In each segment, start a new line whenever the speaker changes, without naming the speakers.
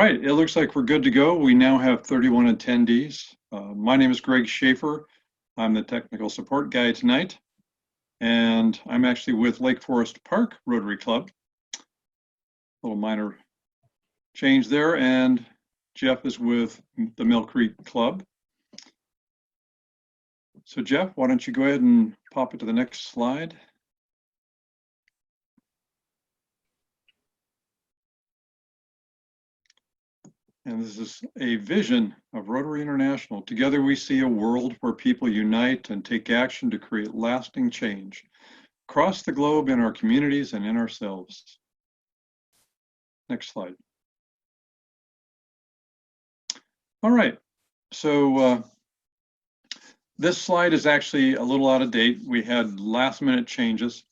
right, it looks like we're good to go. We now have 31 attendees. My name is Greg Schaefer. I'm the technical support guy tonight, and I'm actually with Lake Forest Park Rotary Club. A little minor change there, and Jeff is with the Mill Creek Club. So Jeff, why don't you go ahead and pop it to the next slide. And this is a vision of Rotary International. Together we see a world where people unite and take action to create lasting change across the globe, in our communities and in ourselves. Next slide. All right, so this slide is actually a little out of date. We had last minute changes.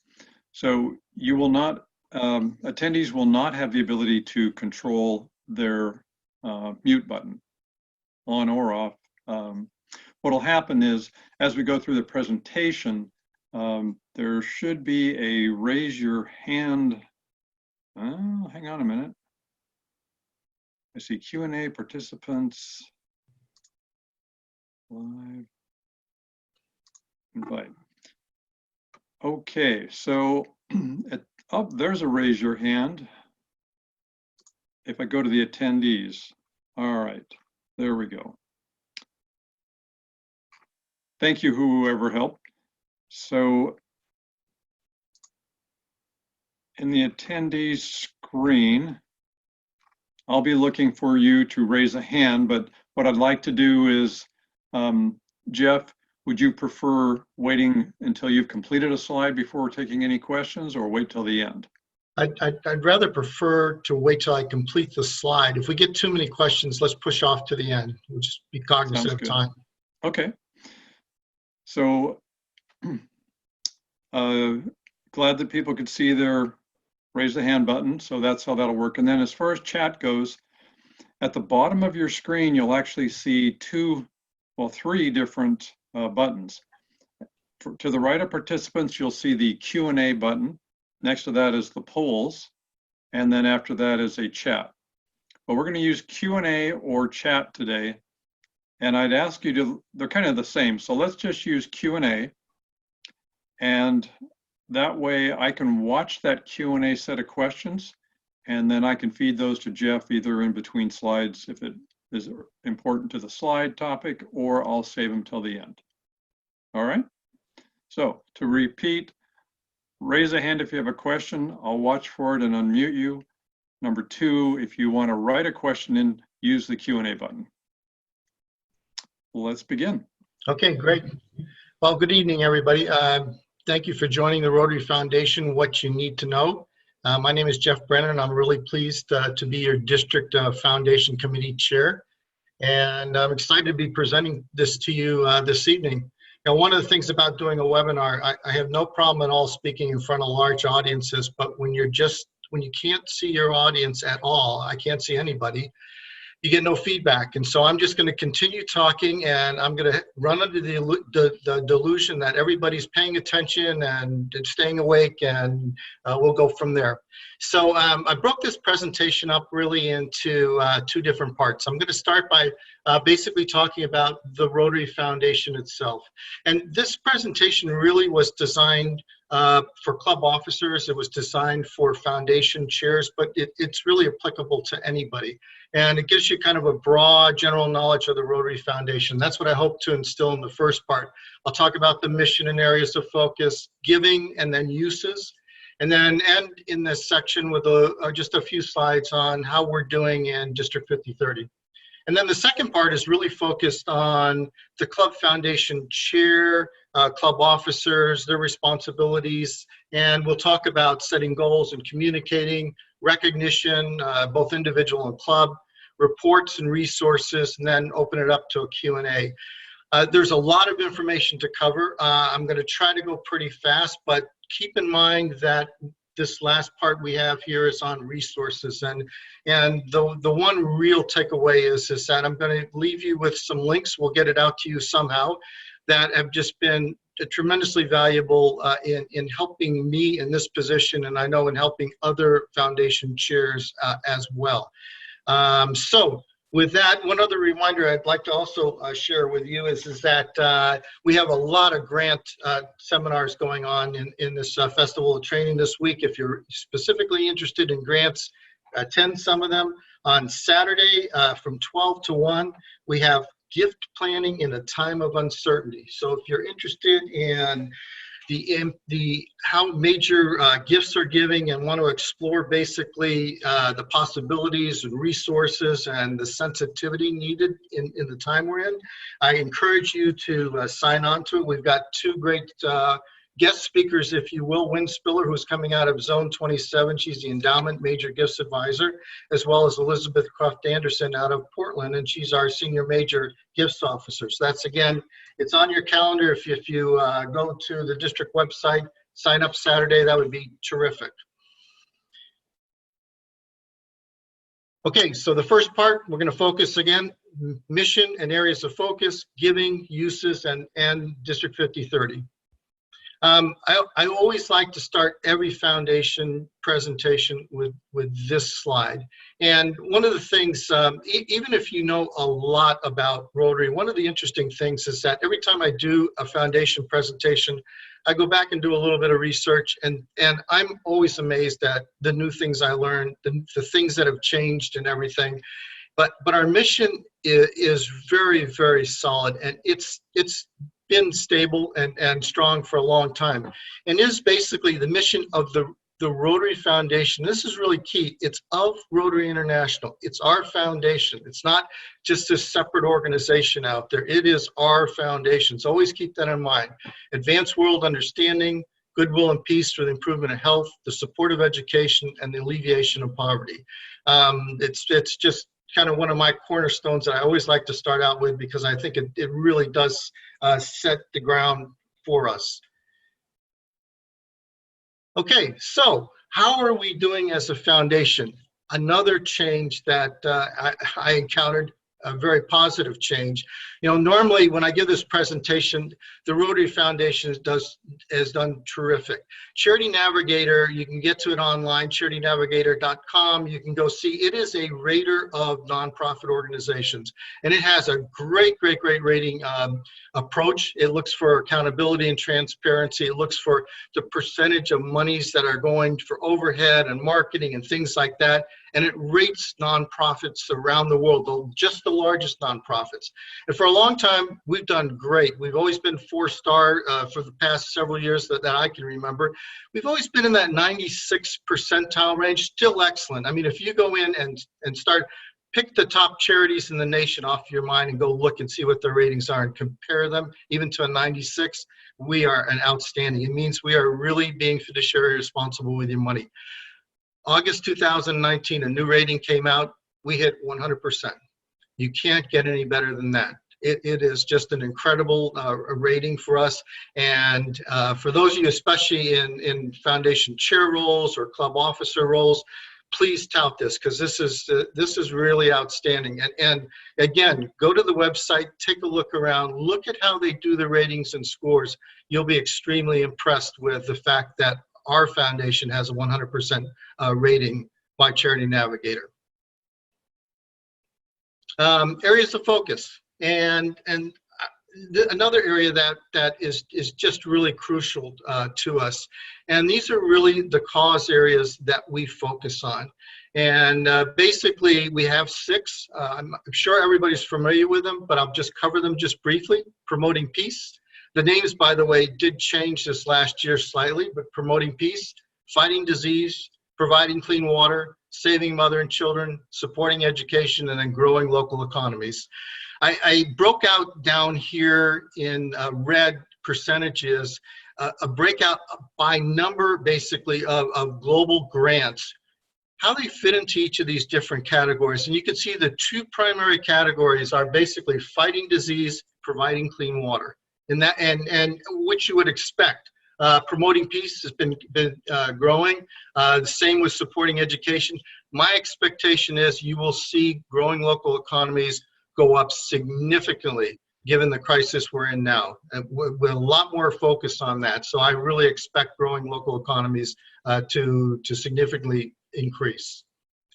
So you will not, attendees will not have the ability to control their mute button on or off. What will happen is, as we go through the presentation, there should be a raise your hand. Hang on a minute. I see Q&A participants. Live. Invite. Okay, so there's a raise your hand. If I go to the attendees, all right, there we go. Thank you, whoever helped. So in the attendees screen, I'll be looking for you to raise a hand, but what I'd like to do is, Jeff, would you prefer waiting until you've completed a slide before taking any questions, or wait till the end?
I'd rather prefer to wait till I complete the slide. If we get too many questions, let's push off to the end. We'll just be cognizant of time.
Okay. So glad that people could see their raise the hand button. So that's how that'll work. And then as far as chat goes, at the bottom of your screen, you'll actually see three different buttons. To the right of participants, you'll see the Q&A button. Next to that is the polls, and then after that is a chat. But we're going to use Q&A or chat today, and I'd ask you to, they're kind of the same, so let's just use Q&A, and that way I can watch that Q&A set of questions, and then I can feed those to Jeff either in between slides if it is important to the slide topic, or I'll save them till the end. All right, so to repeat, raise a hand if you have a question. I'll watch for it and unmute you. Number two, if you want to write a question in, use the Q&A button. Let's begin.
Okay, great. Well, good evening, everybody. Thank you for joining the Rotary Foundation, What You Need to Know. My name is Jeff Brennan. I'm really pleased to be your District Foundation Committee Chair. And I'm excited to be presenting this to you this evening. Now, one of the things about doing a webinar, I have no problem at all speaking in front of large audiences, but when you can't see your audience at all, I can't see anybody, you get no feedback. And so I'm just going to continue talking, and I'm going to run under the delusion that everybody's paying attention and staying awake, and we'll go from there. So I broke this presentation up really into two different parts. I'm going to start by basically talking about the Rotary Foundation itself. And this presentation really was designed for club officers. It was designed for foundation chairs, but it's really applicable to anybody. And it gives you kind of a broad general knowledge of the Rotary Foundation. That's what I hope to instill in the first part. I'll talk about the mission and areas of focus, giving, and then uses. And then end in this section with just a few slides on how we're doing in District 5030. And then the second part is really focused on the Club Foundation Chair, club officers, their responsibilities, and we'll talk about setting goals and communicating, recognition, both individual and club, reports and resources, and then open it up to a Q&A. There's a lot of information to cover. I'm going to try to go pretty fast, but keep in mind that this last part we have here is on resources, and the one real takeaway is that I'm going to leave you with some links. We'll get it out to you somehow, that have just been tremendously valuable in helping me in this position, and I know in helping other foundation chairs as well. So with that, one other reminder I'd like to also share with you is that we have a lot of grant seminars going on in this Festival of Training this week. If you're specifically interested in grants, attend some of them. On Saturday from 12 to 1, we have gift planning in a time of uncertainty. So if you're interested in how major gifts are giving and want to explore basically the possibilities and resources and the sensitivity needed in the time we're in, I encourage you to sign on to it. We've got two great guest speakers, if you will. Wynn Spiller, who's coming out of Zone 27. She's the Endowment Major Gifts Advisor, as well as Elizabeth Croft Anderson out of Portland, and she's our Senior Major Gifts Officer. So that's, again, it's on your calendar. If you go to the district website, sign up Saturday, that would be terrific. Okay, so the first part, we're going to focus again, mission and areas of focus, giving, uses, and District 5030. I always like to start every foundation presentation with this slide. And one of the things, even if you know a lot about Rotary, one of the interesting things is that every time I do a foundation presentation, I go back and do a little bit of research, and I'm always amazed at the new things I learned, the things that have changed and everything. But our mission is very, very solid, and it's been stable and strong for a long time, and is basically the mission of the Rotary Foundation. This is really key. It's of Rotary International. It's our foundation. It's not just a separate organization out there. It is our foundation. So always keep that in mind. Advance world understanding, goodwill and peace for the improvement of health, the support of education, and the alleviation of poverty. It's just kind of one of my cornerstones that I always like to start out with, because I think it really does set the ground for us. Okay, so how are we doing as a foundation? Another change that I encountered, a very positive change. You know, normally when I give this presentation, the Rotary Foundation has done terrific. Charity Navigator, you can get to it online, charitynavigator.com. You can go see, it is a rater of nonprofit organizations, and it has a great rating approach. It looks for accountability and transparency. It looks for the percentage of monies that are going for overhead and marketing and things like that. And it rates nonprofits around the world, just the largest nonprofits. And for a long time, we've done great. We've always been 4-star for the past several years that I can remember. We've always been in that 96 percentile range, still excellent. I mean, if you go in and start, pick the top charities in the nation off your mind and go look and see what their ratings are and compare them even to a 96, we are an outstanding. It means we are really being fiduciary responsible with your money. August 2019, a new rating came out. We hit 100%. You can't get any better than that. It is just an incredible rating for us. And for those of you, especially in foundation chair roles or club officer roles, please tout this, because this is really outstanding. And again, go to the website, take a look around, look at how they do the ratings and scores. You'll be extremely impressed with the fact that our foundation has a 100% rating by Charity Navigator. Areas of focus, and another area that is just really crucial to us, and these are really the cause areas that we focus on. And basically, we have 6. I'm sure everybody's familiar with them, but I'll just cover them just briefly. Promoting peace. The names, by the way, did change this last year slightly, but promoting peace, fighting disease, providing clean water, saving mother and children, supporting education, and then growing local economies. I broke out down here in red percentages, a breakout by number, basically, of global grants, how they fit into each of these different categories. And you can see the 2 primary categories are basically fighting disease, providing clean water. And which you would expect. Promoting peace has been growing. The same with supporting education. My expectation is you will see growing local economies go up significantly given the crisis we're in now. And with a lot more focus on that. So I really expect growing local economies to significantly increase.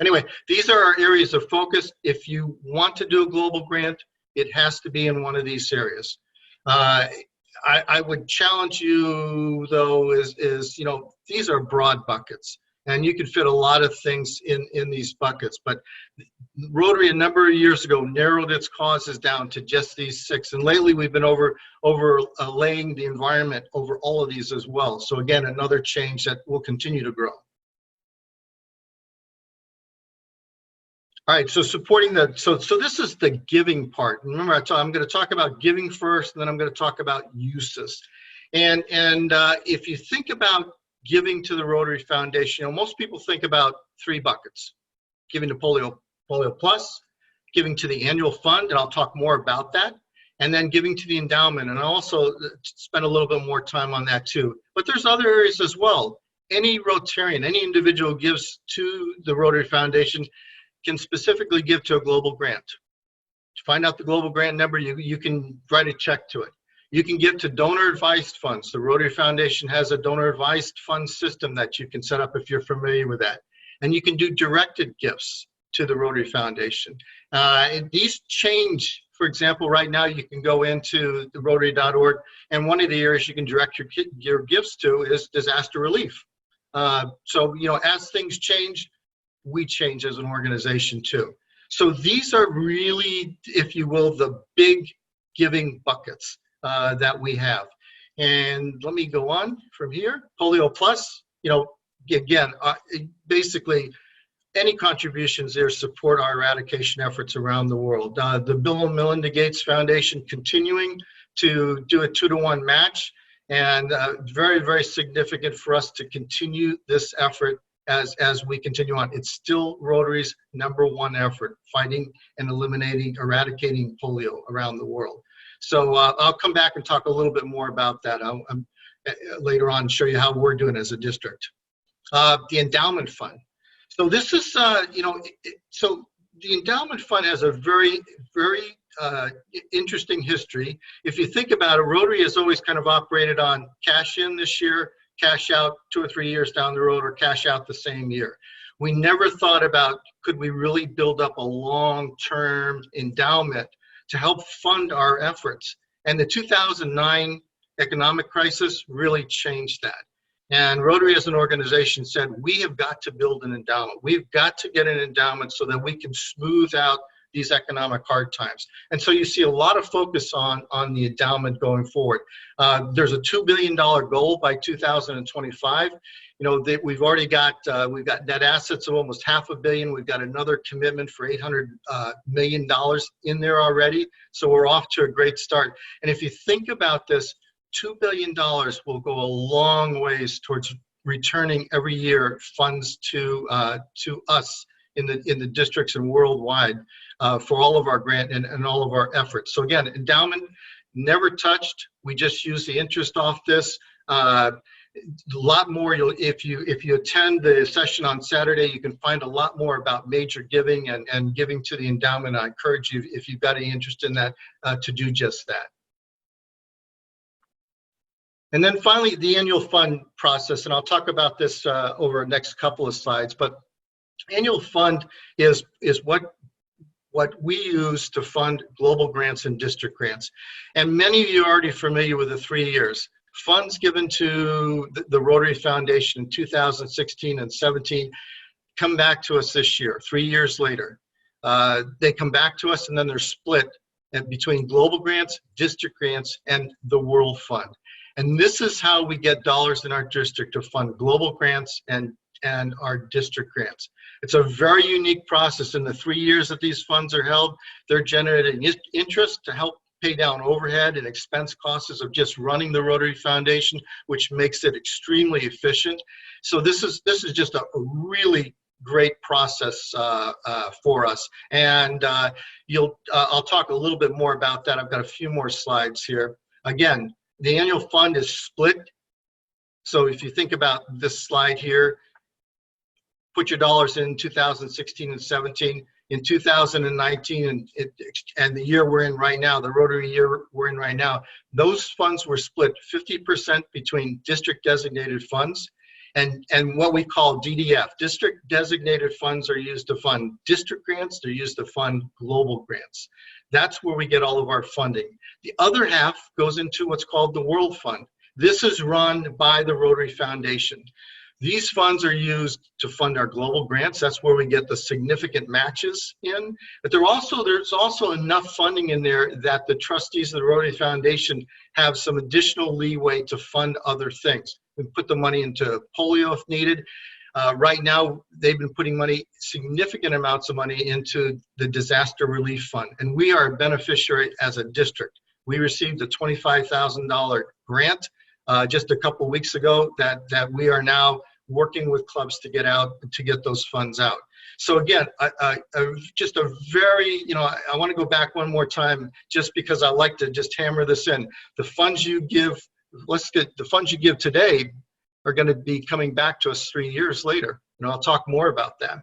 Anyway, these are our areas of focus. If you want to do a global grant, it has to be in one of these areas. I would challenge you, though, is these are broad buckets, and you can fit a lot of things in these buckets. But Rotary, a number of years ago, narrowed its causes down to just these 6, and lately we've been overlaying the environment over all of these as well. So again, another change that will continue to grow. All right, so supporting the, so this is the giving part. Remember, I'm going to talk about giving first, and then I'm going to talk about uses. And if you think about giving to the Rotary Foundation, most people think about 3 buckets: giving to Polio Plus, giving to the annual fund, and I'll talk more about that, and then giving to the endowment. And I'll also spend a little bit more time on that too. But there's other areas as well. Any Rotarian, any individual who gives to the Rotary Foundation can specifically give to a global grant. To find out the global grant number, you can write a check to it. You can give to donor advised funds. The Rotary Foundation has a donor advised fund system that you can set up if you're familiar with that. And you can do directed gifts to the Rotary Foundation. These change. For example, right now you can go into the Rotary.org, and one of the areas you can direct your gifts to is disaster relief. So as things change, we change as an organization too. So these are really, if you will, the big giving buckets that we have. And let me go on from here. Polio Plus, again, basically any contributions there support our eradication efforts around the world. The Bill and Melinda Gates Foundation continuing to do a 2-to-1 match, and very, very significant for us to continue this effort as we continue on. It's still Rotary's #1 effort, fighting and eliminating, eradicating polio around the world. So I'll come back and talk a little bit more about that later on, show you how we're doing as a district. The endowment fund. So this is, so the endowment fund has a very, very interesting history. If you think about it, Rotary has always kind of operated on cash in this year, cash out 2 or 3 years down the road, or cash out the same year. We never thought about, could we really build up a long-term endowment to help fund our efforts? And the 2009 economic crisis really changed that. And Rotary as an organization said, we have got to build an endowment. We've got to get an endowment so that we can smooth out these economic hard times. And so you see a lot of focus on the endowment going forward. There's a $2 billion goal by 2025. We've already got, we've got net assets of almost $500 million. We've got another commitment for $800 million in there already. So we're off to a great start. And if you think about this, $2 billion will go a long ways towards returning every year funds to us in the districts and worldwide for all of our grant and all of our efforts. So again, endowment never touched. We just use the interest off this. A lot more. If you attend the session on Saturday, you can find a lot more about major giving and giving to the endowment. I encourage you, if you've got any interest in that, to do just that. And then finally, the annual fund process, and I'll talk about this over the next couple of slides. But annual fund is what we use to fund global grants and district grants. And many of you are already familiar with the 3 years. Funds given to the Rotary Foundation in 2016 and 17 come back to us this year, 3 years later. They come back to us, and then they're split between global grants, district grants, and the World Fund. And this is how we get dollars in our district to fund global grants and our district grants. It's a very unique process. In the 3 years that these funds are held, they're generating interest to help pay down overhead and expense costs of just running the Rotary Foundation, which makes it extremely efficient. So this is just a really great process for us. And I'll talk a little bit more about that. I've got a few more slides here. Again, the annual fund is split. So if you think about this slide here, put your dollars in 2016 and 17. In 2019 and the year we're in right now, the Rotary year we're in right now, those funds were split 50% between district designated funds And what we call DDF, district designated funds, are used to fund district grants. They're used to fund global grants. That's where we get all of our funding. The other half goes into what's called the World Fund. This is run by the Rotary Foundation. These funds are used to fund our global grants. That's where we get the significant matches in. But there's also enough funding in there that the trustees of the Rotary Foundation have some additional leeway to fund other things. We put the money into polio if needed. Right now, they've been putting significant amounts of money into the disaster relief fund. And we are a beneficiary as a district. We received a $25,000 grant just a couple weeks ago that we are now working with clubs to get those funds out. So again, just a very, I want to go back one more time just because I like to just hammer this in. The funds you give, the funds you give today are going to be coming back to us 3 years later. I'll talk more about that.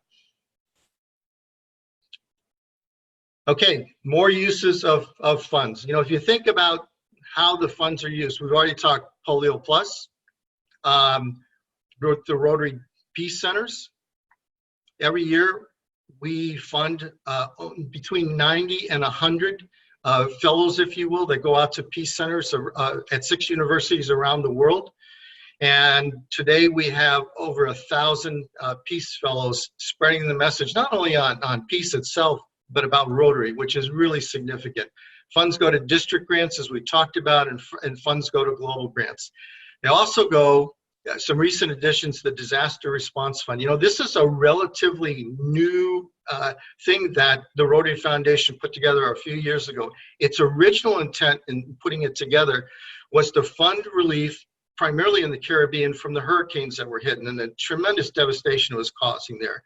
Okay, more uses of funds. If you think about how the funds are used, we've already talked Polio Plus, the Rotary Peace Centers. Every year we fund between 90 and 100 fellows, if you will, that go out to peace centers at 6 universities around the world. And today we have over 1,000 peace fellows spreading the message, not only on peace itself, but about Rotary, which is really significant. Funds go to district grants, as we talked about, and funds go to global grants. They also go, some recent additions to the Disaster Response Fund. This is a relatively new thing that the Rotary Foundation put together a few years ago. Its original intent in putting it together was to fund relief primarily in the Caribbean from the hurricanes that were hitting and the tremendous devastation it was causing there.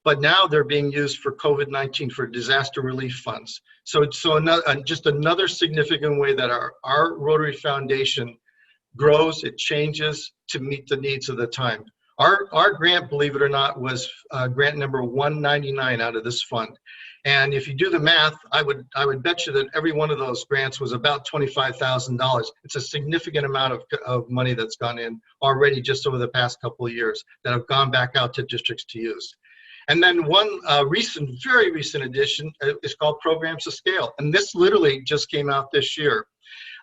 But now they're being used for COVID-19 for disaster relief funds. So just another significant way that our Rotary Foundation grows, it changes to meet the needs of the time. Our grant, believe it or not, was grant number 199 out of this fund. And if you do the math, I would bet you that every one of those grants was about $25,000. It's a significant amount of money that's gone in already just over the past couple of years that have gone back out to districts to use. And then one very recent addition is called Programs to Scale. And this literally just came out this year.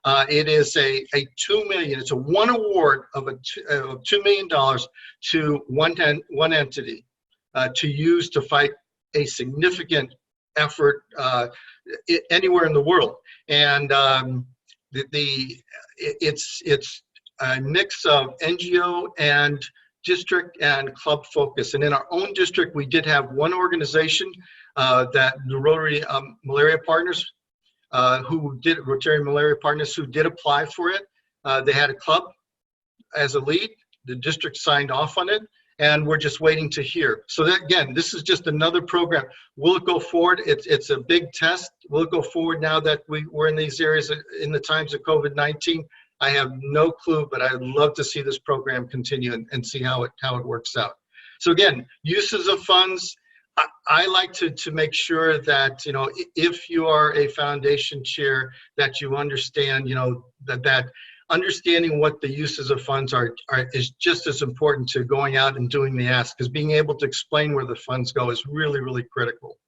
It is a $2 million, it's a one award of $2 million to one entity to use to fight a significant effort anywhere in the world. And it's a mix of NGO and district and club focus. And in our own district, we did have one organization that the Rotary Malaria Partners Rotary Malaria Partners who did apply for it. They had a club as a lead. The district signed off on it, and we're just waiting to hear. So that, again, this is just another program. Will it go forward? It's a big test. Will it go forward now that we're in these areas in the times of COVID-19? I have no clue, but I'd love to see this program continue and see how it works out. So again, uses of funds. I like to make sure that, if you are a foundation chair, that you understand, that understanding what the uses of funds are is just as important to going out and doing the ask, because being able to explain where the funds go is really, really critical.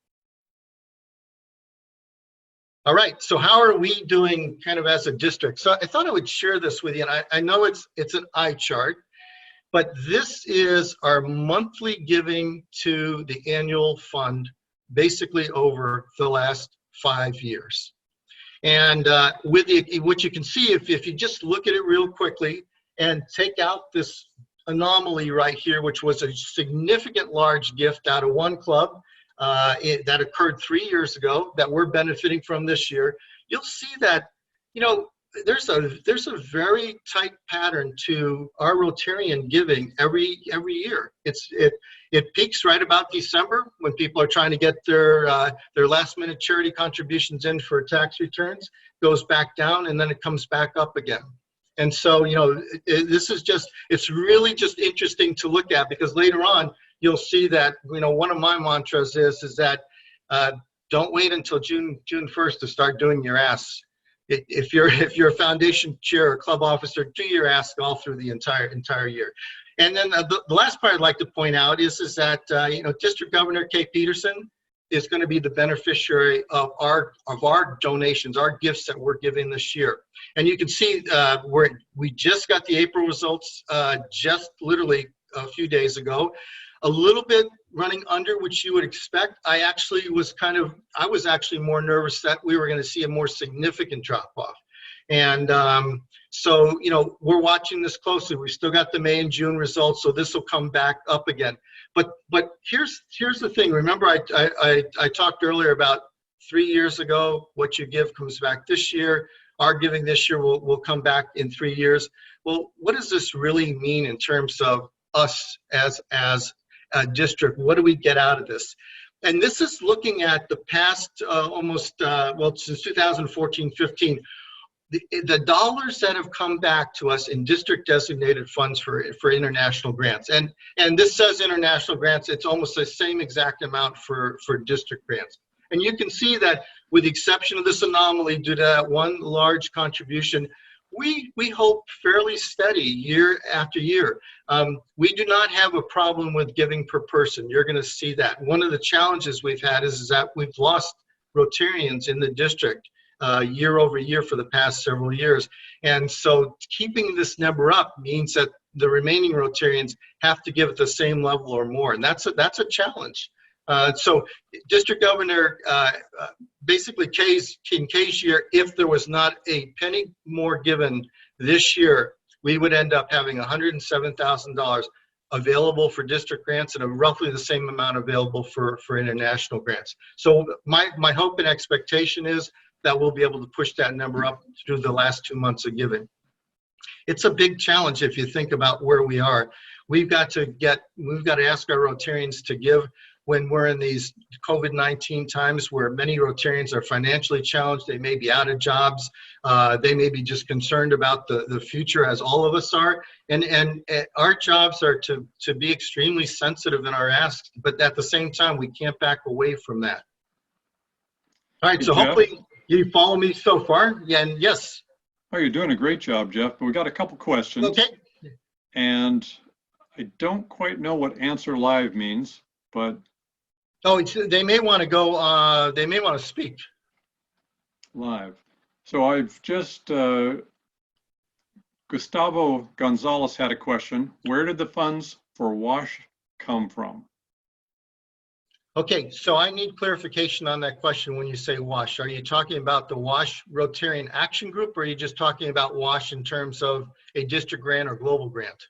All right, so how are we doing kind of as a district? So I thought I would share this with you, and I know it's an eye chart, but this is our monthly giving to the annual fund, basically over the last 5 years. And what you can see, if you just look at it real quickly and take out this anomaly right here, which was a significant large gift out of one club that occurred 3 years ago that we're benefiting from this year, you'll see that, there's a very tight pattern to our Rotarian giving every year. It peaks right about December when people are trying to get their last minute charity contributions in for tax returns, goes back down, and then it comes back up again. And so, it's really just interesting to look at, because later on you'll see that, one of my mantras is that don't wait until June 1st to start doing your ask. If you're a foundation chair or club officer, do your ask all through the entire year. And then the last part I'd like to point out is that District Governor Kay Peterson is going to be the beneficiary of our donations, our gifts that we're giving this year. And you can see we just got the April results just literally a few days ago. A little bit running under what you would expect. I was actually more nervous that we were going to see a more significant drop off. And so, we're watching this closely. We've still got the May and June results, so this will come back up again. But here's the thing. Remember, I talked earlier about 3 years ago, what you give comes back this year. Our giving this year will come back in 3 years. Well, what does this really mean in terms of us as a district? What do we get out of this? And this is looking at the past since 2014-15. The dollars that have come back to us in district designated funds for international grants. And this says international grants, it's almost the same exact amount for district grants. And you can see that with the exception of this anomaly due to that one large contribution, we hope fairly steady year after year. We do not have a problem with giving per person. You're going to see that. One of the challenges we've had is that we've lost Rotarians in the district year over year for the past several years. And so keeping this number up means that the remaining Rotarians have to give at the same level or more. And that's a challenge. So District Governor, basically in Kay's year, if there was not a penny more given this year, we would end up having $107,000 available for district grants and roughly the same amount available for international grants. So my hope and expectation is that we'll be able to push that number up through the last 2 months of giving. It's a big challenge if you think about where we are. We've got to ask our Rotarians to give when we're in these COVID-19 times where many Rotarians are financially challenged. They may be out of jobs. They may be just concerned about the future, as all of us are. And our jobs are to be extremely sensitive in our asks, but at the same time, we can't back away from that. All right, so hopefully you follow me so far. Yeah, and yes.
Oh, you're doing a great job, Jeff. But we got a couple questions.
Okay.
And I don't quite know what answer live means, but
oh, they may want to go. They may want to speak
live. So I've just Gustavo Gonzalez had a question. Where did the funds for WASH come from?
Okay, so I need clarification on that question. When you say WASH, are you talking about the WASH Rotarian Action Group, or are you just talking about WASH in terms of a district grant or global grant?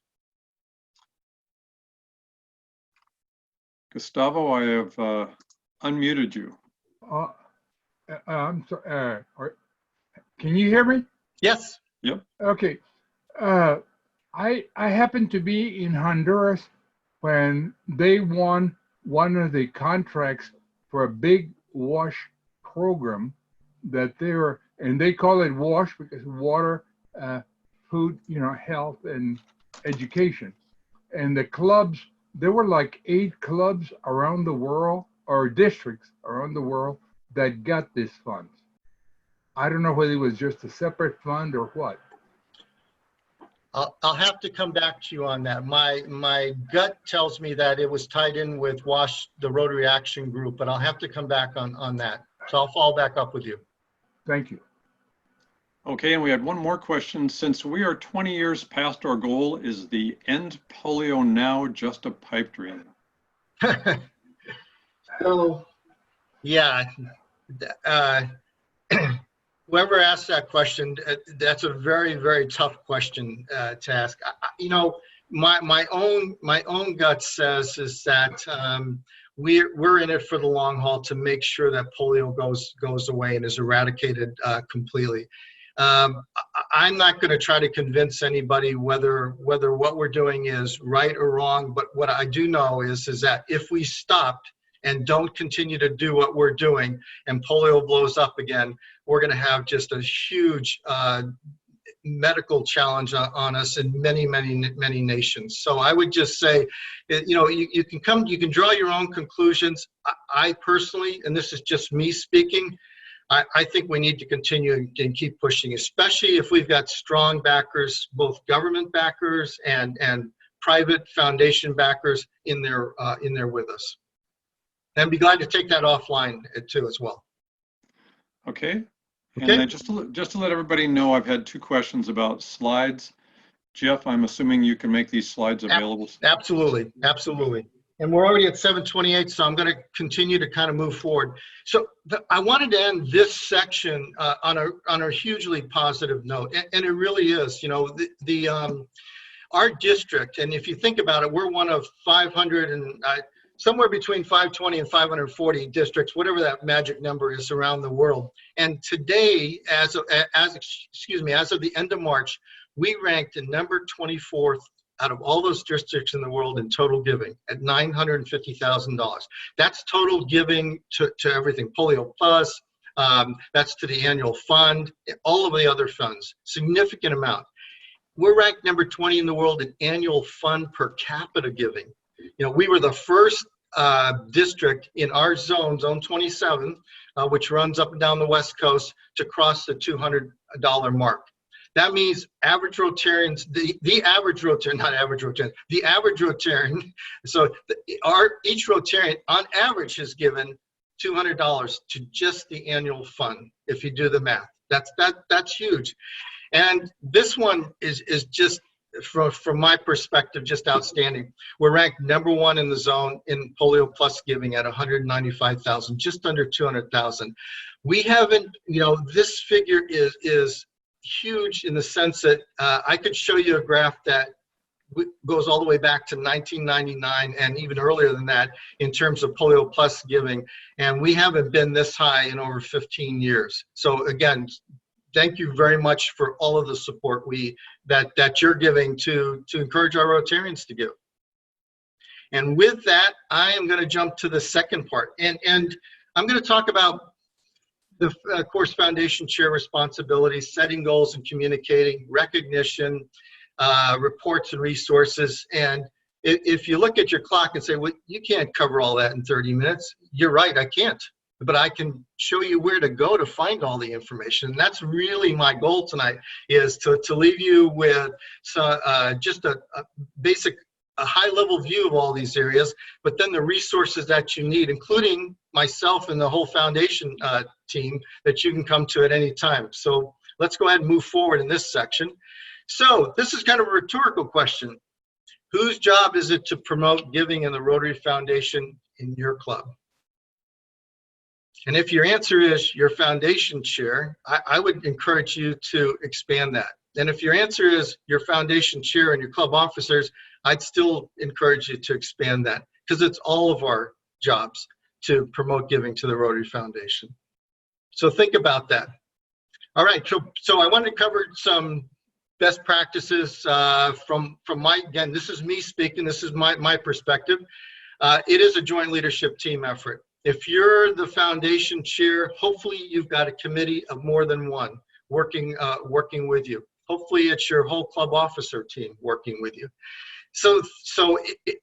Gustavo, I have unmuted you.
I'm sorry. Can you hear me?
Yes.
Yep.
Okay. I happened to be in Honduras when they won one of the contracts for a big WASH program that they call it WASH because water, food, health and education. And the clubs, there were like 8 clubs around the world or districts around the world that got this fund. I don't know whether it was just a separate fund or what.
I'll have to come back to you on that. My gut tells me that it was tied in with WASH, the Rotary Action Group, but I'll have to come back on that. So I'll follow back up with you.
Thank you.
Okay, and we had one more question. Since we are 20 years past our goal, is the end polio now just a pipe dream?
So, yeah. Whoever asked that question, that's a very, very tough question to ask. My own gut says is that we're in it for the long haul to make sure that polio goes away and is eradicated completely. I'm not going to try to convince anybody whether what we're doing is right or wrong. But what I do know is that if we stopped and don't continue to do what we're doing and polio blows up again, we're going to have just a huge medical challenge on us in many, many, many nations. So I would just say, you can draw your own conclusions. I personally, and this is just me speaking, I think we need to continue and keep pushing, especially if we've got strong backers, both government backers and private foundation backers in there with us. And I'd be glad to take that offline too as well.
Okay.
Okay.
And then just to let everybody know, I've had 2 questions about slides. Jeff, I'm assuming you can make these slides available.
Absolutely, absolutely. And we're already at 7:28, so I'm going to continue to kind of move forward. So I wanted to end this section on a hugely positive note, and it really is. You know, our district, and if you think about it, we're one of 500 and somewhere between 520 and 540 districts, whatever that magic number is around the world. And today, as of the end of March, we ranked in number 24th out of all those districts in the world in total giving at $950,000. That's total giving to everything, Polio Plus, that's to the annual fund, all of the other funds, significant amount. We're ranked number 20 in the world in annual fund per capita giving. You know, we were the first district in our zone, Zone 27, which runs up and down the West Coast, to cross the $200 mark. That means average Rotarians, the average Rotarian, not average Rotarian, the average Rotarian, so each Rotarian on average has given $200 to just the annual fund, if you do the math. That's huge. And this one is just, from my perspective, just outstanding. We're ranked number 1 in the zone in Polio Plus giving at 195,000, just under 200,000. We haven't, you know, this figure is huge in the sense that I could show you a graph that goes all the way back to 1999 and even earlier than that in terms of Polio Plus giving, and we haven't been this high in over 15 years. So again, thank you very much for all of the support that you're giving to encourage our Rotarians to give. And with that, I am going to jump to the second part, and I'm going to talk about the course foundation chair responsibilities, setting goals and communicating, recognition, reports and resources. And if you look at your clock and say, well, you can't cover all that in 30 minutes, you're right, I can't. But I can show you where to go to find all the information. And that's really my goal tonight, is to leave you with just a basic, a high-level view of all these areas, but then the resources that you need, including myself and the whole foundation team, that you can come to at any time. So let's go ahead and move forward in this section. So this is kind of a rhetorical question. Whose job is it to promote giving in the Rotary Foundation in your club? And if your answer is your foundation chair, I would encourage you to expand that. And if your answer is your foundation chair and your club officers, I'd still encourage you to expand that, because it's all of our jobs to promote giving to the Rotary Foundation. So think about that. All right, so I wanted to cover some best practices from my, again, this is me speaking, this is my perspective. It is a joint leadership team effort. If you're the foundation chair, hopefully you've got a committee of more than one working with you. Hopefully it's your whole club officer team working with you. So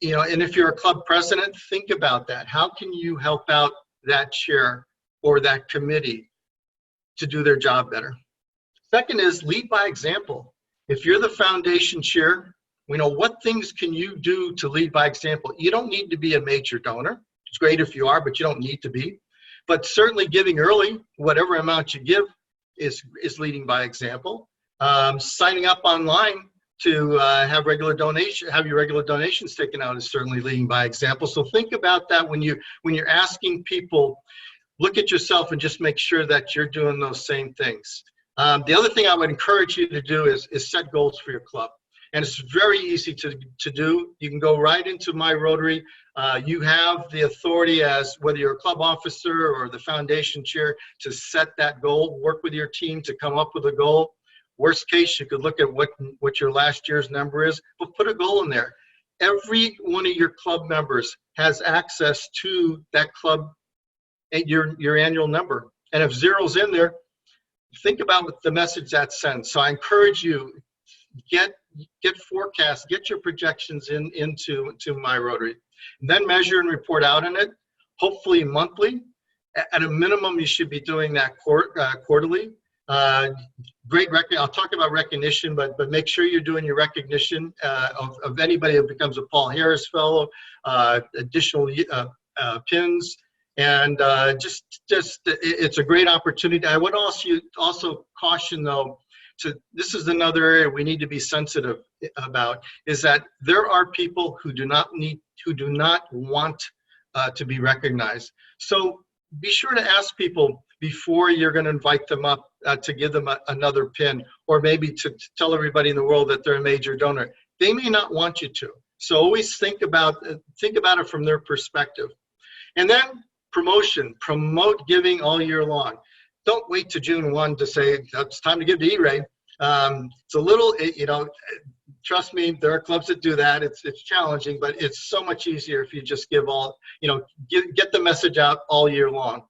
you know, and if you're a club president, think about that. How can you help out that chair or that committee to do their job better? Second is lead by example. If you're the foundation chair, we know what things can you do to lead by example. You don't need to be a major donor. It's great if you are, but you don't need to be. But certainly giving early, whatever amount you give, is leading by example. Signing up online to have your regular donations taken out is certainly leading by example. So think about that when you're asking people. Look at yourself and just make sure that you're doing those same things. The other thing I would encourage you to do is set goals for your club. And it's very easy to do. You can go right into My Rotary. You have the authority, as whether you're a club officer or the foundation chair, to set that goal, work with your team to come up with a goal. Worst case, you could look at what your last year's number is, but put a goal in there. Every one of your club members has access to that club, your annual number. And if zero's in there, think about the message that sends. So I encourage you, get forecasts, get your projections into My Rotary, and then measure and report out on it, hopefully monthly. At a minimum, you should be doing that quarterly. I'll talk about recognition, but make sure you're doing your recognition of anybody who becomes a Paul Harris Fellow, additional pins, and it's a great opportunity. I would also caution though, this is another area we need to be sensitive about, is that there are people who do not want to be recognized. So be sure to ask people before you're going to invite them up to give them another pin, or maybe to tell everybody in the world that they're a major donor. They may not want you to. So always think about it from their perspective. And then promote giving all year long. Don't wait to June 1 to say it's time to give to E-Ray. It's a little, trust me, there are clubs that do that. It's challenging, but it's so much easier if you just get the message out all year long.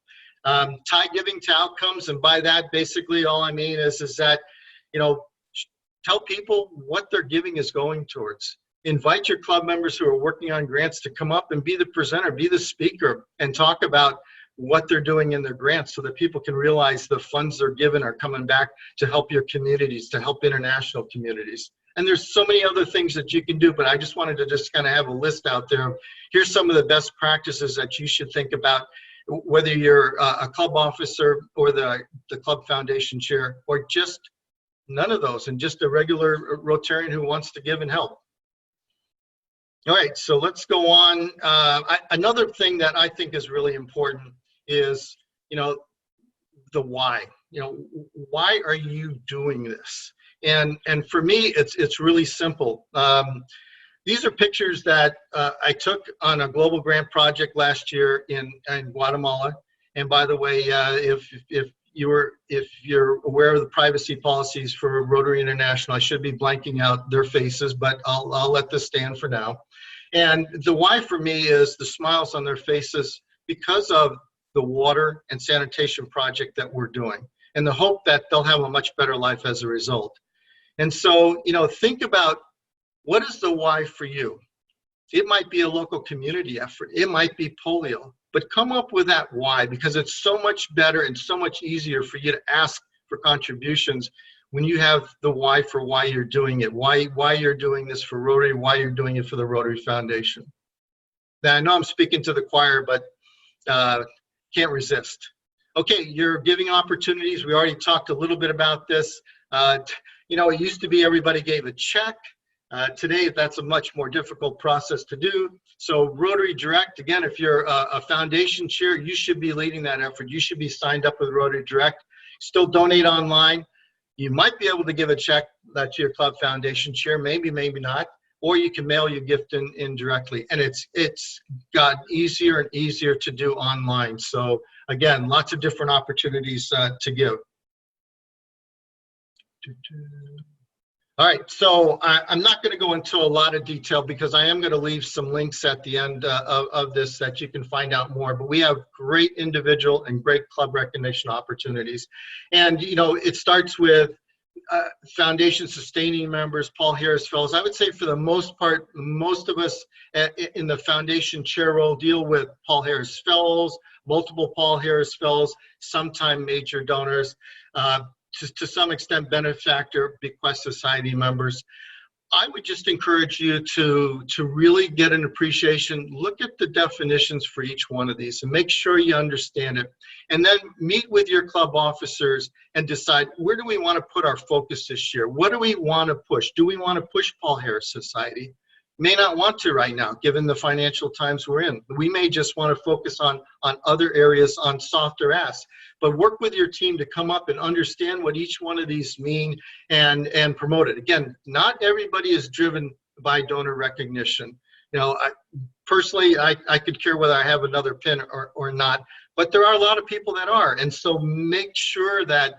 Tie giving to outcomes, and by that, basically all I mean is that, tell people what their giving is going towards. Invite your club members who are working on grants to come up and be the presenter, be the speaker, and talk about what they're doing in their grants so that people can realize the funds they're given are coming back to help your communities, to help international communities. And there's so many other things that you can do, but I just wanted to just kind of have a list out there. Here's some of the best practices that you should think about, whether you're a club officer or the club foundation chair, or just none of those, and just a regular Rotarian who wants to give and help. All right, so let's go on. Another thing that I think is really important is, the why. Why are you doing this? And for me, it's really simple. These are pictures that I took on a global grant project last year in Guatemala. And by the way, if you're aware of the privacy policies for Rotary International, I should be blanking out their faces, but I'll let this stand for now. And the why for me is the smiles on their faces because of the water and sanitation project that we're doing, and the hope that they'll have a much better life as a result. And so, think about, what is the why for you? It might be a local community effort. It might be polio. But come up with that why, because it's so much better and so much easier for you to ask for contributions when you have the why for why you're doing it, why you're doing this for Rotary, why you're doing it for the Rotary Foundation. Now, I know I'm speaking to the choir, but can't resist. Okay, your giving opportunities. We already talked a little bit about this. It used to be everybody gave a check. Today, that's a much more difficult process to do. So Rotary Direct, again, if you're a foundation chair, you should be leading that effort. You should be signed up with Rotary Direct. Still donate online. You might be able to give a check to your club foundation chair, maybe not, or you can mail your gift in directly. And it's got easier and easier to do online. So again, lots of different opportunities to give. All right, so I'm not going to go into a lot of detail because I am going to leave some links at the end of this that you can find out more. But we have great individual and great club recognition opportunities. And, it starts with foundation sustaining members, Paul Harris Fellows. I would say for the most part, most of us in the foundation chair role deal with Paul Harris Fellows, multiple Paul Harris Fellows, sometime major donors. To some extent, benefactor, bequest society members. I would just encourage you to really get an appreciation. Look at the definitions for each one of these and make sure you understand it. And then meet with your club officers and decide, where do we want to put our focus this year? What do we want to push? Do we want to push Paul Harris Society? May not want to right now, given the financial times we're in. We may just want to focus on other areas, on softer asks. But work with your team to come up and understand what each one of these mean and promote it. Again, not everybody is driven by donor recognition. Personally, I could care whether I have another pin or not, but there are a lot of people that are. And so make sure that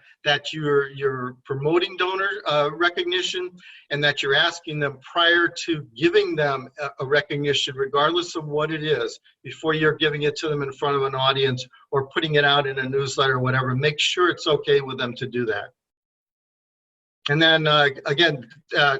you're promoting donor recognition and that you're asking them prior to giving them a recognition, regardless of what it is, before you're giving it to them in front of an audience or putting it out in a newsletter or whatever. Make sure it's okay with them to do that. And then again,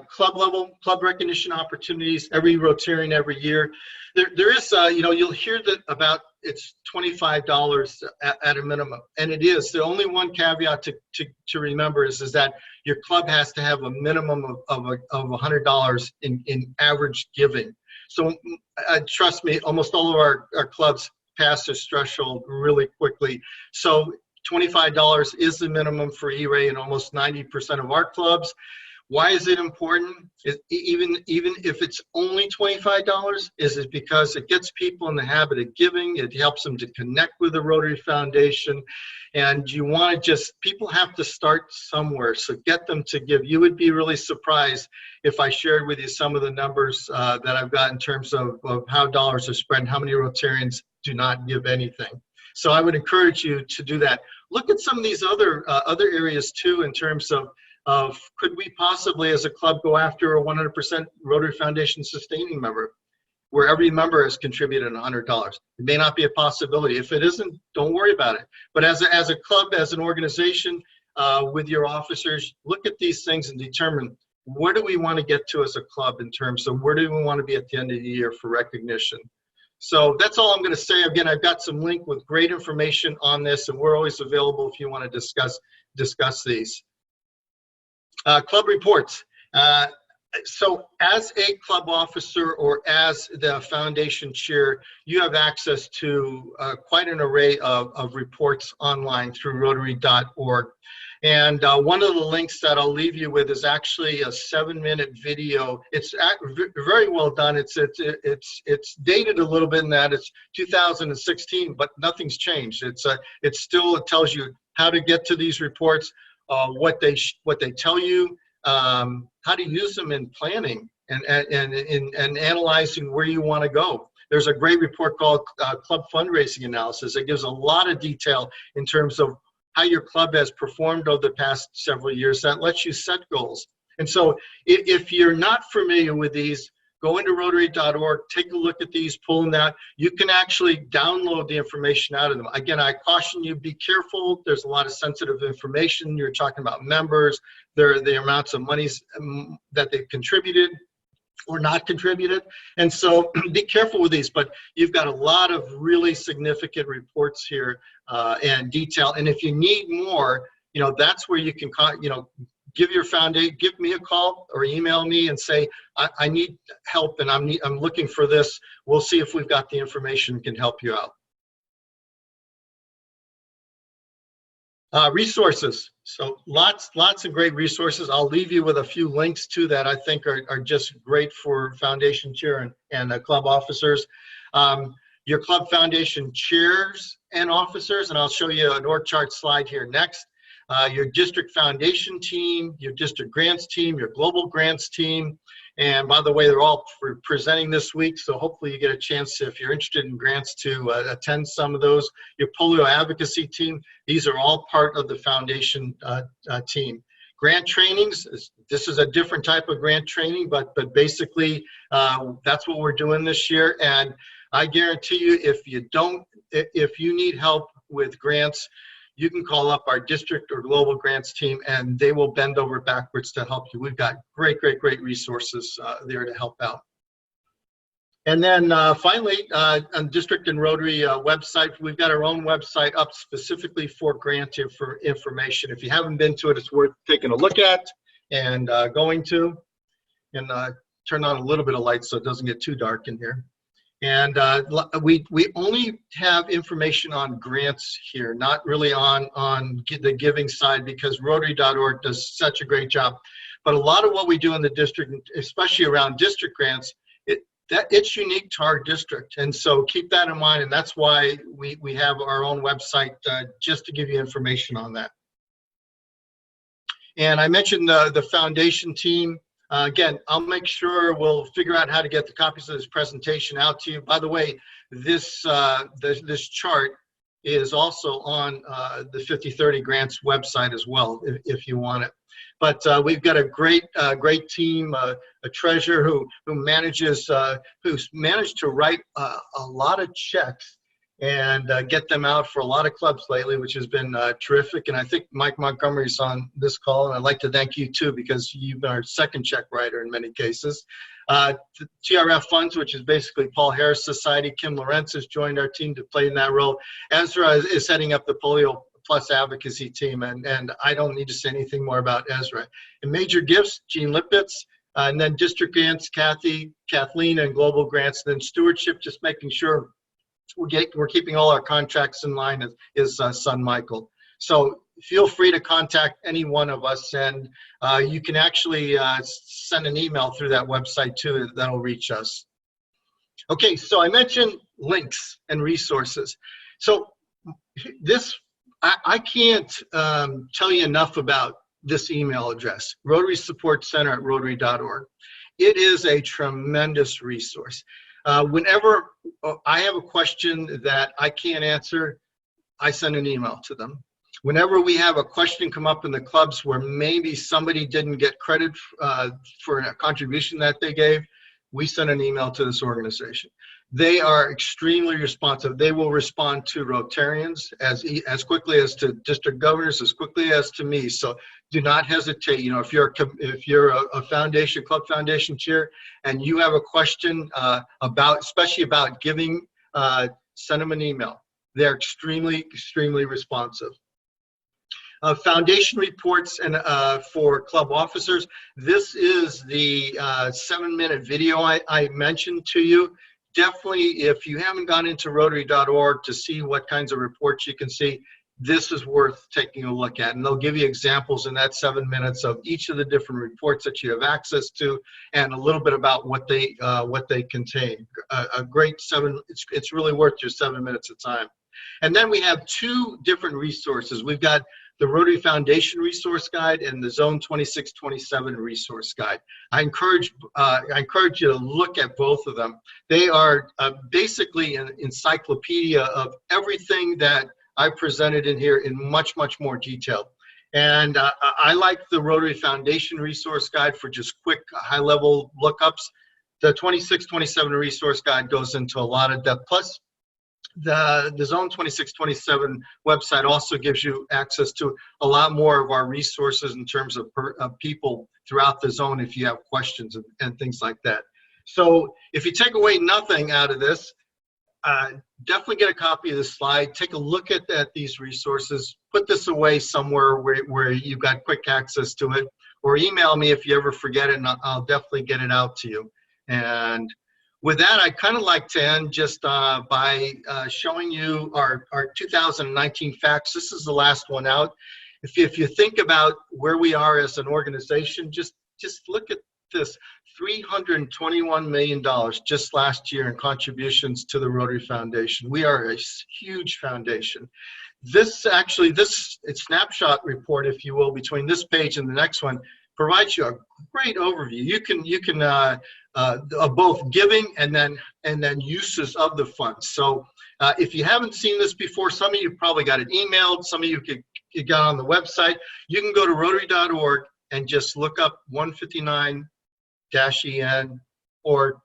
club level, club recognition opportunities, every Rotarian every year. There is, you'll hear that about it's $25 at a minimum. And it is. The only one caveat to remember is that your club has to have a minimum of $100 in average giving. So trust me, almost all of our clubs pass this threshold really quickly. So $25 is the minimum for E-Ray in almost 90% of our clubs. Why is it important? Even if it's only $25, is it because it gets people in the habit of giving. It helps them to connect with the Rotary Foundation. And you want to just, people have to start somewhere. So get them to give. You would be really surprised if I shared with you some of the numbers that I've got in terms of how dollars are spread and how many Rotarians do not give anything. So I would encourage you to do that. Look at some of these other areas too, in terms of could we possibly as a club go after a 100% Rotary Foundation sustaining member where every member has contributed $100? It may not be a possibility. If it isn't, don't worry about it. But as a club, as an organization, with your officers, look at these things and determine where do we want to get to as a club in terms of where do we want to be at the end of the year for recognition. So that's all I'm going to say. Again, I've got some link with great information on this, and we're always available if you want to discuss these. Club reports. So as a club officer or as the foundation chair, you have access to quite an array of reports online through Rotary.org. And one of the links that I'll leave you with is actually a 7-minute video. It's very well done. It's dated a little bit in that it's 2016, but nothing's changed. It still tells you how to get to these reports, what they tell you, how to use them in planning and analyzing where you want to go. There's a great report called Club Fundraising Analysis. It gives a lot of detail in terms of how your club has performed over the past several years. That lets you set goals. And so if you're not familiar with these, go into Rotary.org, take a look at these, pull them out. You can actually download the information out of them. Again, I caution you, be careful. There's a lot of sensitive information. You're talking about members, the amounts of monies that they've contributed or not contributed. And so be careful with these, but you've got a lot of really significant reports here and detail. And if you need more, that's where you can, give me a call or email me and say, I need help and I'm looking for this. We'll see if we've got the information and can help you out. Resources. So lots of great resources. I'll leave you with a few links to that I think are just great for foundation chair and club officers. Your club foundation chairs and officers, and I'll show you an org chart slide here next. Your district foundation team, your district grants team, your global grants team. And by the way, they're all presenting this week, so hopefully you get a chance, if you're interested in grants, to attend some of those. Your polio advocacy team, these are all part of the foundation team. Grant trainings, this is a different type of grant training, but basically that's what we're doing this year. And I guarantee you, if you need help with grants, you can call up our district or global grants team and they will bend over backwards to help you. We've got great resources there to help out. And then finally, on district and Rotary website, we've got our own website up specifically for grant information. If you haven't been to it, it's worth taking a look at and going to. And turn on a little bit of light so it doesn't get too dark in here. And we only have information on grants here, not really on the giving side, because Rotary.org does such a great job. But a lot of what we do in the district, especially around district grants, it's unique to our district. And so keep that in mind. And that's why we have our own website just to give you information on that. And I mentioned the foundation team. Again, I'll make sure we'll figure out how to get the copies of this presentation out to you. By the way, this chart is also on the 5030 Grants website as well, if you want it. But we've got a great team, a treasurer who's managed to write a lot of checks and get them out for a lot of clubs lately, which has been terrific. And I think Mike Montgomery's on this call, and I'd like to thank you too, because you've been our second check writer in many cases. The TRF Funds, which is basically Paul Harris Society. Kim Lawrence has joined our team to play in that role. Ezra is heading up the Polio Plus advocacy team, and I don't need to say anything more about Ezra. And major gifts, Gene Lippitz, and then district grants, Kathleen, and global grants, and then stewardship, just making sure we're keeping all our contracts in line, is son Michael. So feel free to contact any one of us, and you can actually send an email through that website too. That'll reach us. Okay, so I mentioned links and resources. So this, I can't tell you enough about this email address, Rotary Support Center at Rotary.org. It is a tremendous resource. Whenever I have a question that I can't answer, I send an email to them. Whenever we have a question come up in the clubs where maybe somebody didn't get credit for a contribution that they gave, we send an email to this organization. They are extremely responsive. They will respond to Rotarians as quickly as to district governors, as quickly as to me. So do not hesitate. You know, if you're a foundation, club foundation chair, and you have a question especially about giving, send them an email. They're extremely responsive. Foundation reports and for club officers. This is the 7-minute video I mentioned to you. Definitely, if you haven't gone into Rotary.org to see what kinds of reports you can see, this is worth taking a look at. And they'll give you examples in that 7 minutes of each of the different reports that you have access to, and a little bit about what they contain. A great it's really worth your 7 minutes of time. And then we have 2 different resources. We've got the Rotary Foundation Resource Guide and the Zone 2627 Resource Guide. I encourage you to look at both of them. They are basically an encyclopedia of everything that I presented in here in much more detail. And I like the Rotary Foundation Resource Guide for just quick high-level lookups. The 2627 Resource Guide goes into a lot of depth. Plus, the Zone 2627 website also gives you access to a lot more of our resources in terms of people throughout the zone if you have questions and things like that. So if you take away nothing out of this, definitely get a copy of the slide, take a look at these resources, put this away somewhere where you've got quick access to it, or email me if you ever forget it, and I'll definitely get it out to you. And with that, I'd kind of like to end just by showing you our 2019 facts. This is the last one out. If you think about where we are as an organization, just look at this. $321 million just last year in contributions to the Rotary Foundation. We are a huge foundation. This snapshot report, if you will, between this page and the next one, provides you a great overview. You can of both giving and then uses of the funds. So if you haven't seen this before, some of you probably got it emailed, some of you got on the website. You can go to Rotary.org and just look up 159-EN, or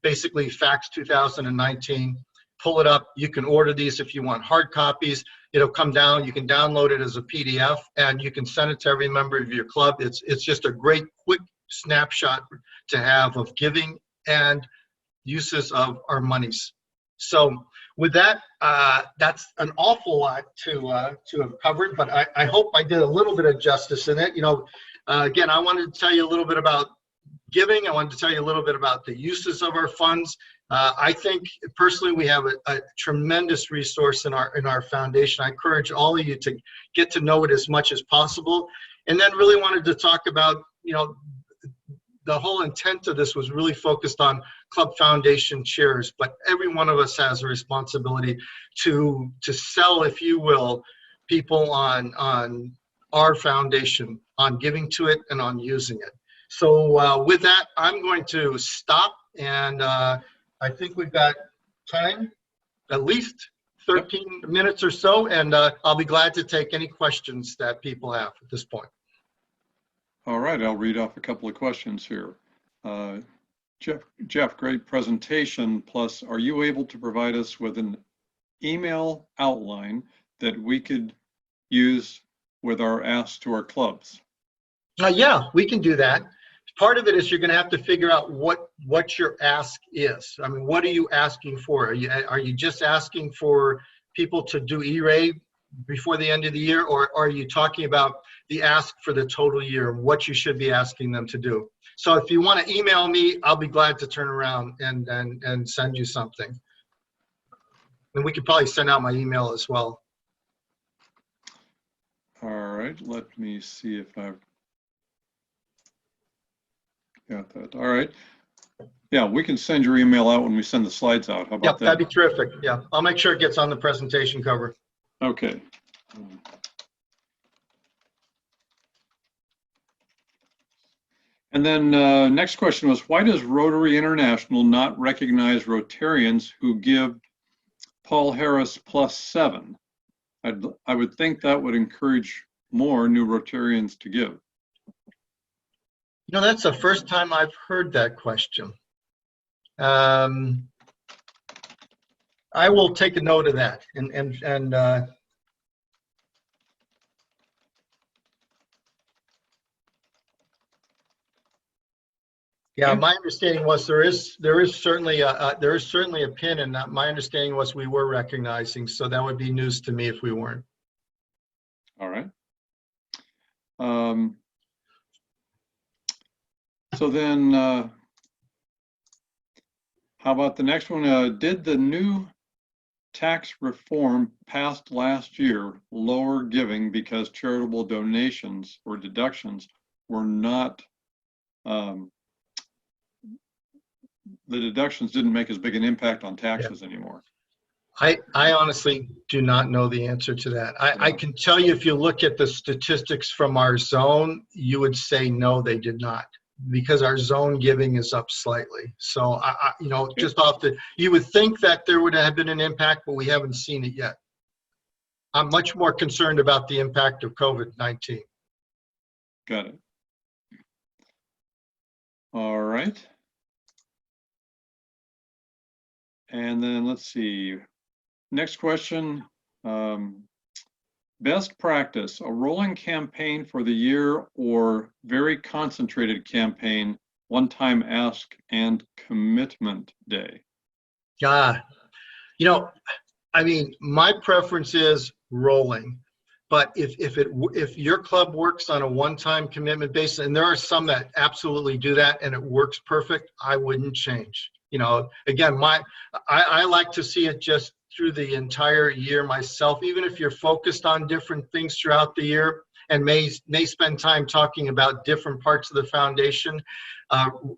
basically Facts 2019. Pull it up. You can order these if you want hard copies. It'll come down. You can download it as a PDF, and you can send it to every member of your club. It's just a great quick snapshot to have of giving and uses of our monies. So with that, that's an awful lot to have covered, but I hope I did a little bit of justice in it. You know, again, I wanted to tell you a little bit about giving. I wanted to tell you a little bit about the uses of our funds. I think personally we have a tremendous resource in our foundation. I encourage all of you to get to know it as much as possible. And then really wanted to talk about, you know, the whole intent of this was really focused on club foundation chairs, but every one of us has a responsibility to sell, if you will, people on our foundation, on giving to it and on using it. So with that, I'm going to stop, and I think we've got time, at least 13 minutes or so, and I'll be glad to take any questions that people have at this point.
All right, I'll read off a couple of questions here. Jeff, great presentation. Plus, are you able to provide us with an email outline that we could use with our asks to our clubs?
Yeah, we can do that. Part of it is you're going to have to figure out what your ask is. I mean, what are you asking for? Are you just asking for people to do E-Ray before the end of the year, or are you talking about the ask for the total year, what you should be asking them to do? So if you want to email me, I'll be glad to turn around and send you something. And we could probably send out my email as well.
All right, let me see if I've got that. All right. Yeah, we can send your email out when we send the slides out. How about
Yep,
that?
that'd be terrific. Yeah, I'll make sure it gets on the presentation cover.
Okay. And then next question was, why does Rotary International not recognize Rotarians who give Paul Harris +7? I would think that would encourage more new Rotarians to give.
You know, that's the first time I've heard that question. I will take a note of that yeah, my understanding was there is certainly a pin, and my understanding was we were recognizing, so that would be news to me if we weren't.
All right. So then, how about the next one? Did the new tax reform passed last year lower giving because charitable donations or deductions were not, the deductions didn't make as big an impact on taxes anymore?
I honestly do not know the answer to that. I can tell you, if you look at the statistics from our zone, you would say no, they did not, because our zone giving is up slightly. So you know, just off the, you would think that there would have been an impact, but we haven't seen it yet. I'm much more concerned about the impact of COVID-19.
Got it. All right. And then let's see. Next question. Best practice, a rolling campaign for the year or very concentrated campaign, one-time ask and commitment day?
Yeah, you know, I mean, my preference is rolling, but if your club works on a one-time commitment basis, and there are some that absolutely do that and it works perfect, I wouldn't change. You know, again, I like to see it just through the entire year myself, even if you're focused on different things throughout the year and may spend time talking about different parts of the foundation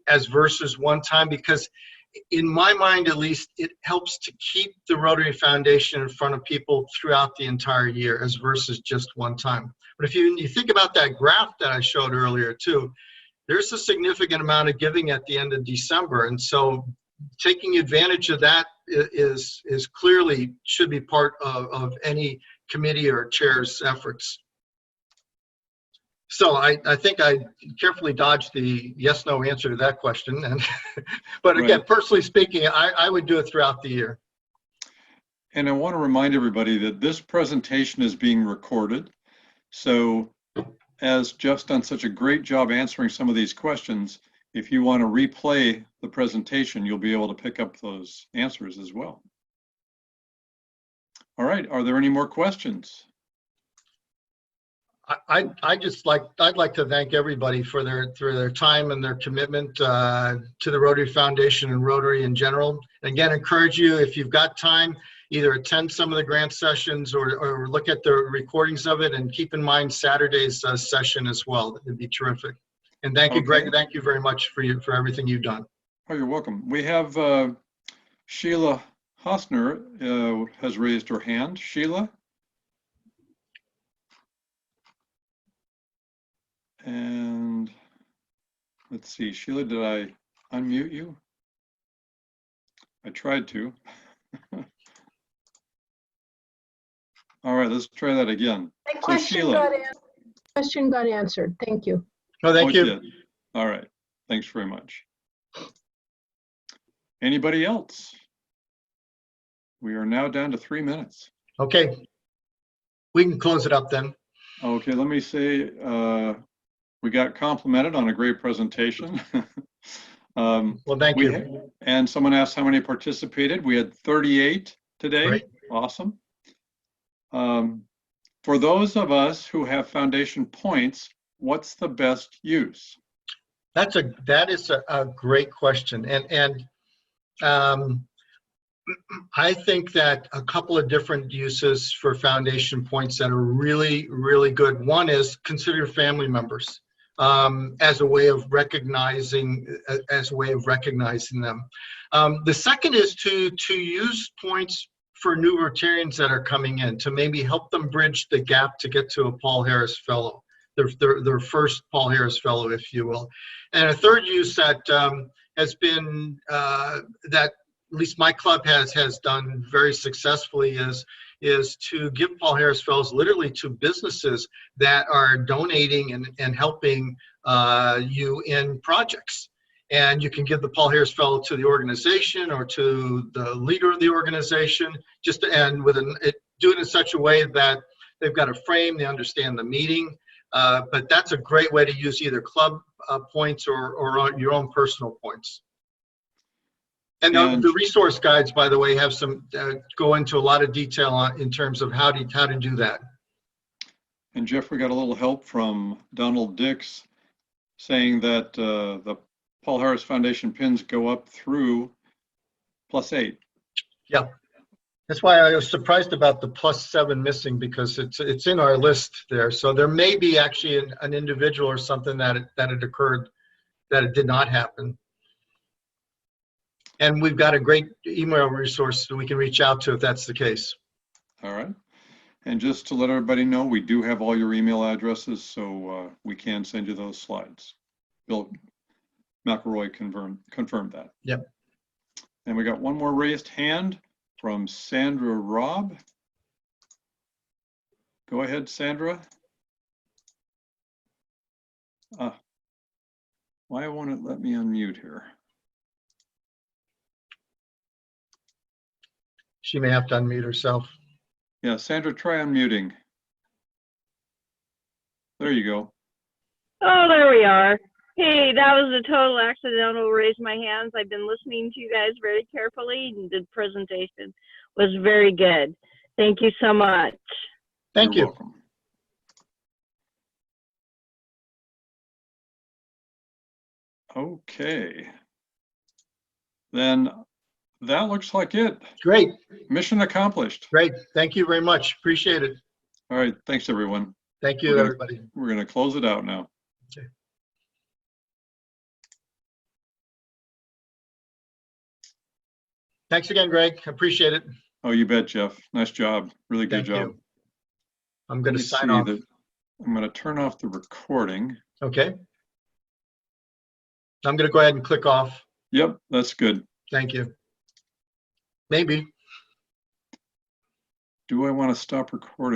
as versus one time, because in my mind, at least, it helps to keep the Rotary Foundation in front of people throughout the entire year as versus just one time. But if you think about that graph that I showed earlier too, there's a significant amount of giving at the end of December. And so taking advantage of that is clearly should be part of any committee or chair's efforts. So I think I carefully dodged the yes/no answer to that question. And but again, personally speaking, I would do it throughout the year.
And I want to remind everybody that this presentation is being recorded. So as Jeff's done such a great job answering some of these questions, if you want to replay the presentation, you'll be able to pick up those answers as well. All right, are there any more questions?
I'd like to thank everybody for their time and their commitment to the Rotary Foundation and Rotary in general. Again, encourage you, if you've got time, either attend some of the grant sessions or look at the recordings of it, and keep in mind Saturday's session as well. It'd be terrific. And thank you, Greg. Thank you very much for everything you've done.
Oh, you're welcome. We have Sheila Hosner has raised her hand. Sheila? And let's see, Sheila, did I unmute you? I tried to. All right, let's try that again.
My question got answered. Thank you.
Oh, thank you.
Did. All right, thanks very much. Anybody else? We are now down to 3 minutes.
Okay. We can close it up then.
Okay, let me say, we got complimented on a great presentation.
Well, thank
We
you.
And someone asked how many participated. We had 38 today.
Great.
Awesome. For those of us who have foundation points, what's the best use?
That is a great question. And I think that a couple of different uses for foundation points that are really, really good. One is consider your family members as a way of recognizing them. The second is to use points for new Rotarians that are coming in, to maybe help them bridge the gap to get to a Paul Harris Fellow, their first Paul Harris Fellow, if you will. And a third use that has been that at least my club has done very successfully is to give Paul Harris Fellows literally to businesses that are donating and helping you in projects. And you can give the Paul Harris Fellow to the organization or to the leader of the organization, and do it in such a way that they've got a frame, they understand the meeting. But that's a great way to use either club points or your own personal points. And the resource guides, by the way, have some go into a lot of detail in terms of how to do that.
And Jeff, we got a little help from Donald Dix saying that the Paul Harris Foundation pins go up through +8.
Yeah, that's why I was surprised about the +7 missing, because it's in our list there. So there may be actually an individual or something that it occurred that it did not happen. And we've got a great email resource that we can reach out to if that's the case.
All right. And just to let everybody know, we do have all your email addresses, so we can send you those slides. Bill McElroy confirmed that.
Yep.
And we got one more raised hand from Sandra Robb. Go ahead, Sandra. Why won't it let me unmute here?
She may have to unmute herself.
Yeah, Sandra, try unmuting. There you go.
Oh, there we are. Hey, that was a total accidental raise my hands. I've been listening to you guys very carefully, and the presentation was very good. Thank you so much.
Thank you.
You're welcome. Okay. Then that looks like it.
Great.
Mission accomplished.
Great. Thank you very much. Appreciate it.
All right. Thanks, everyone.
Thank you, everybody.
We're going to close it out now.
Okay. Thanks again, Greg. Appreciate it.
Oh, you bet, Jeff. Nice job. Really good
Thank
job.
you. I'm going to
Let me
sign
see
off.
that. I'm going to turn off the recording.
Okay. I'm going to go ahead and click off.
Yep, that's good.
Thank you. Maybe.
Do I want to stop recording?